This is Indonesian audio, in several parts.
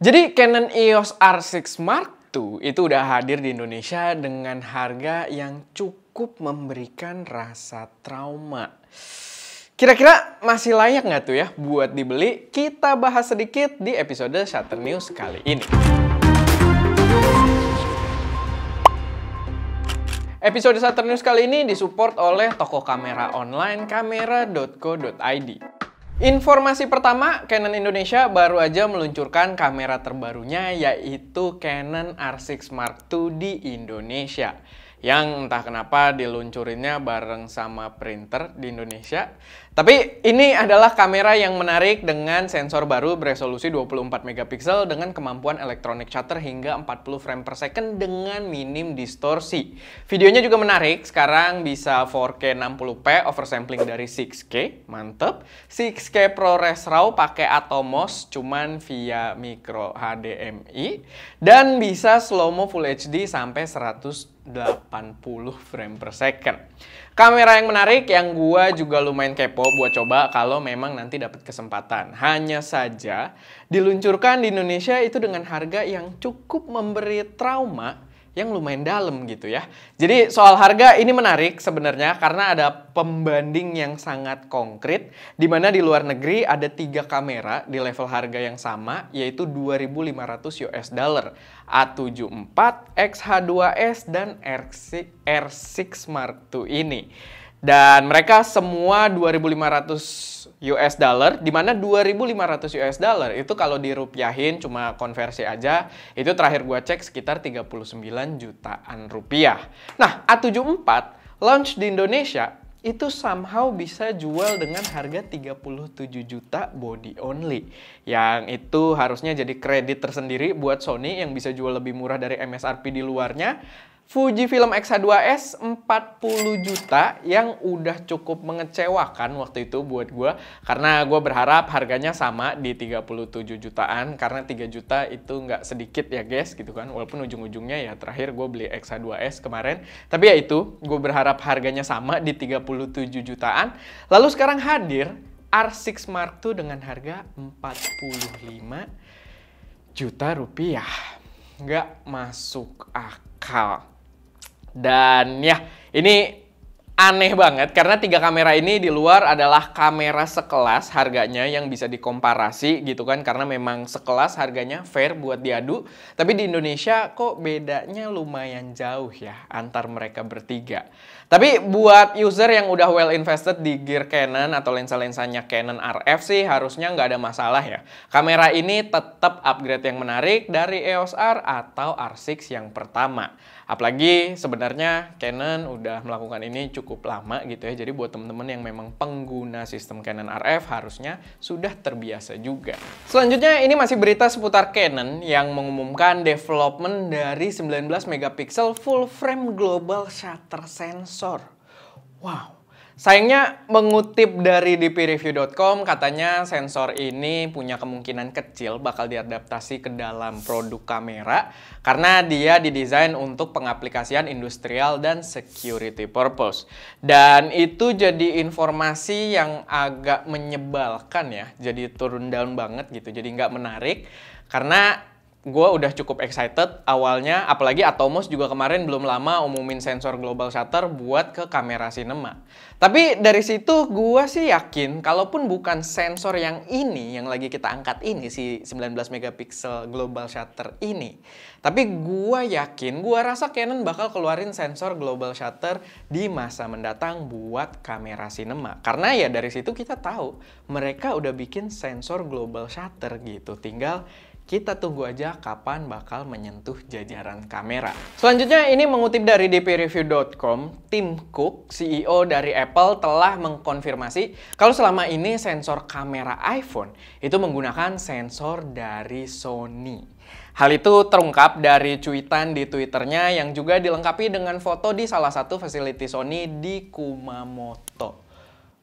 Jadi Canon EOS R6 Mark II itu udah hadir di Indonesia dengan harga yang cukup memberikan rasa trauma. Kira-kira masih layak nggak tuh ya buat dibeli? Kita bahas sedikit di episode Shutter News kali ini. Episode Shutter News kali ini disupport oleh toko kamera online kamera.co.id. Informasi pertama, Canon Indonesia baru aja meluncurkan kamera terbarunya yaitu Canon R6 Mark II di Indonesia. Yang entah kenapa diluncurinnya bareng sama printer di Indonesia. Tapi ini adalah kamera yang menarik dengan sensor baru beresolusi 24 megapiksel dengan kemampuan electronic shutter hingga 40 frame per second dengan minim distorsi. Videonya juga menarik, sekarang bisa 4K 60p oversampling dari 6K, mantep. 6K ProRes RAW pakai Atomos cuman via micro HDMI dan bisa slow-mo Full HD sampai 180 frame per second. Kamera yang menarik yang gua juga lumayan kepo buat coba kalau memang nanti dapat kesempatan. Hanya saja diluncurkan di Indonesia itu dengan harga yang cukup memberi trauma yang lumayan dalam gitu ya. Jadi soal harga ini menarik sebenarnya karena ada pembanding yang sangat konkret di mana di luar negeri ada 3 kamera di level harga yang sama yaitu 2.500 US dollar, A74, XH2S dan R6 Mark II ini. Dan mereka semua 2.500 US dollar, di mana 2.500 US dollar itu kalau dirupiahin cuma konversi aja, itu terakhir gua cek sekitar 39 jutaan rupiah. Nah, A74 launch di Indonesia itu somehow bisa jual dengan harga 37 juta body only. Yang itu harusnya jadi kredit tersendiri buat Sony yang bisa jual lebih murah dari MSRP di luarnya. Fujifilm X-H2S 40 juta yang udah cukup mengecewakan waktu itu buat gue. Karena gue berharap harganya sama di 37 jutaan. Karena 3 juta itu nggak sedikit ya guys gitu kan. Walaupun ujung-ujungnya ya terakhir gue beli X-H2S kemarin. Tapi ya itu, gue berharap harganya sama di 37 jutaan. Lalu sekarang hadir R6 Mark II dengan harga 45 juta rupiah. Nggak masuk akal. Dan ya, ini aneh banget karena 3 kamera ini di luar adalah kamera sekelas harganya yang bisa dikomparasi gitu kan. Karena memang sekelas harganya fair buat diadu. Tapi di Indonesia kok bedanya lumayan jauh ya antar mereka bertiga. Tapi buat user yang udah well invested di gear Canon atau lensa-lensanya Canon RF sih harusnya nggak ada masalah ya. Kamera ini tetap upgrade yang menarik dari EOS R atau R6 yang pertama. Apalagi sebenarnya Canon udah melakukan ini cukup lama gitu ya. Jadi buat temen-temen yang memang pengguna sistem Canon RF harusnya sudah terbiasa juga. Selanjutnya ini masih berita seputar Canon yang mengumumkan development dari 19 megapiksel full frame global shutter sensor. Wow. Sayangnya mengutip dari dpreview.com katanya sensor ini punya kemungkinan kecil bakal diadaptasi ke dalam produk kamera karena dia didesain untuk pengaplikasian industrial dan security purpose. Dan itu jadi informasi yang agak menyebalkan ya, jadi turun down banget gitu, jadi nggak menarik karena gue udah cukup excited awalnya, apalagi Atomos juga kemarin belum lama umumin sensor global shutter buat ke kamera cinema. Tapi dari situ gue sih yakin, kalaupun bukan sensor yang ini, yang lagi kita angkat ini, si 19 megapiksel global shutter ini. Tapi gue yakin, gue rasa Canon bakal keluarin sensor global shutter di masa mendatang buat kamera cinema. Karena ya dari situ kita tahu, mereka udah bikin sensor global shutter gitu, tinggal kita tunggu aja kapan bakal menyentuh jajaran kamera. Selanjutnya ini mengutip dari dpreview.com, Tim Cook, CEO dari Apple telah mengkonfirmasi kalau selama ini sensor kamera iPhone itu menggunakan sensor dari Sony. Hal itu terungkap dari cuitan di Twitternya yang juga dilengkapi dengan foto di salah satu facility Sony di Kumamoto.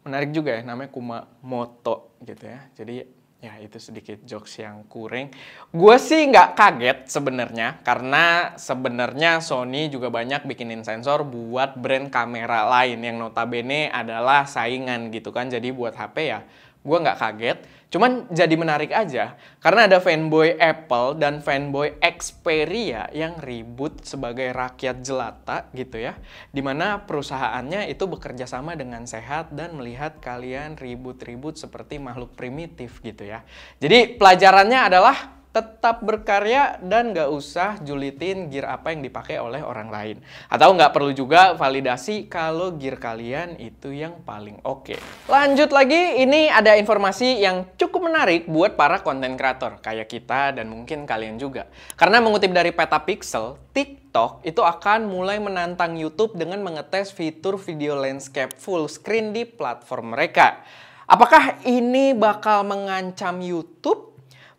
Menarik juga ya namanya Kumamoto gitu ya. Jadi ya itu sedikit jokes yang kuring. Gue sih nggak kaget sebenarnya karena sebenarnya Sony juga banyak bikinin sensor buat brand kamera lain yang notabene adalah saingan gitu kan. Jadi buat HP ya Gue nggak kaget, cuman jadi menarik aja. Karena ada fanboy Apple dan fanboy Xperia yang ribut sebagai rakyat jelata gitu ya. Dimana perusahaannya itu bekerja sama dengan sehat dan melihat kalian ribut-ribut seperti makhluk primitif gitu ya. Jadi pelajarannya adalah tetap berkarya dan nggak usah julitin gear apa yang dipakai oleh orang lain. Atau nggak perlu juga validasi kalau gear kalian itu yang paling oke. Lanjut lagi, ini ada informasi yang cukup menarik buat para konten kreator kayak kita dan mungkin kalian juga. Karena mengutip dari Petapixel, TikTok itu akan mulai menantang YouTube dengan mengetes fitur video landscape full screen di platform mereka. Apakah ini bakal mengancam YouTube?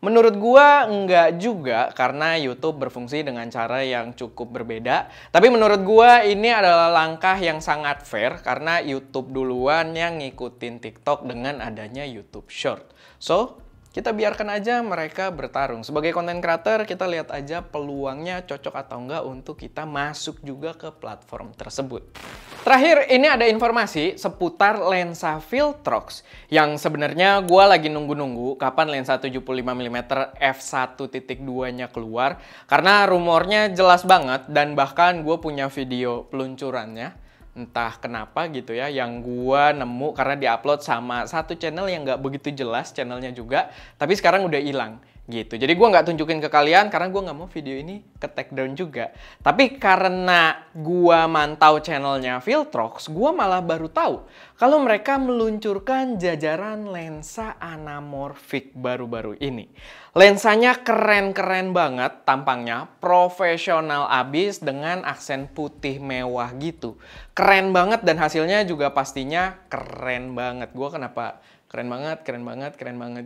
Menurut gua enggak juga, karena YouTube berfungsi dengan cara yang cukup berbeda. Tapi menurut gua ini adalah langkah yang sangat fair karena YouTube duluan yang ngikutin TikTok dengan adanya YouTube Short. So, kita biarkan aja mereka bertarung. Sebagai konten creator, kita lihat aja peluangnya cocok atau enggak untuk kita masuk juga ke platform tersebut. Terakhir, ini ada informasi seputar lensa Viltrox yang sebenarnya gue lagi nunggu-nunggu kapan lensa 75mm f1.2-nya keluar karena rumornya jelas banget dan bahkan gue punya video peluncurannya. Entah kenapa gitu ya, yang gua nemu karena diupload sama satu channel yang nggak begitu jelas channelnya juga, tapi sekarang udah hilang gitu. Jadi gua nggak tunjukin ke kalian karena gua nggak mau video ini ke take down juga. Tapi karena gua mantau channelnya Viltrox, gua malah baru tahu kalau mereka meluncurkan jajaran lensa anamorphic baru-baru ini. Lensanya keren-keren banget tampangnya, profesional abis dengan aksen putih mewah gitu. Keren banget dan hasilnya juga pastinya keren banget. Gua kenapa keren banget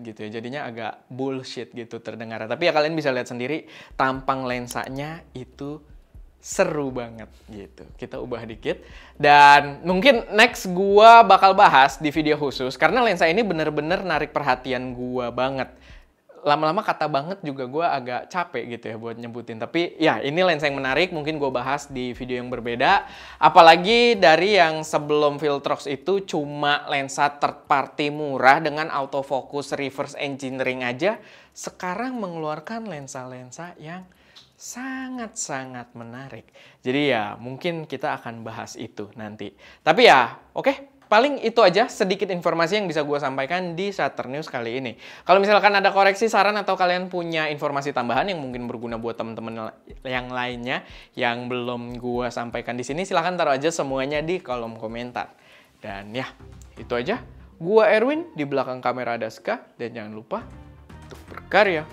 gitu ya. Jadinya agak bullshit gitu terdengar. Tapi ya kalian bisa lihat sendiri tampang lensanya itu seru banget gitu. Kita ubah dikit. Dan mungkin next gua bakal bahas di video khusus karena lensa ini bener-bener narik perhatian gua banget. Lama-lama kata banget juga gue agak capek gitu ya buat nyebutin. Tapi ya ini lensa yang menarik, mungkin gue bahas di video yang berbeda. Apalagi dari yang sebelum Viltrox itu cuma lensa third party murah dengan autofocus reverse engineering aja. Sekarang mengeluarkan lensa-lensa yang sangat-sangat menarik. Jadi ya mungkin kita akan bahas itu nanti. Tapi ya oke. Paling itu aja sedikit informasi yang bisa gue sampaikan di Shutter News kali ini. Kalau misalkan ada koreksi, saran, atau kalian punya informasi tambahan yang mungkin berguna buat teman-teman yang lainnya yang belum gue sampaikan di sini, silahkan taruh aja semuanya di kolom komentar. Dan ya, itu aja. Gue Erwin, di belakang kamera ada Ska, dan jangan lupa untuk berkarya.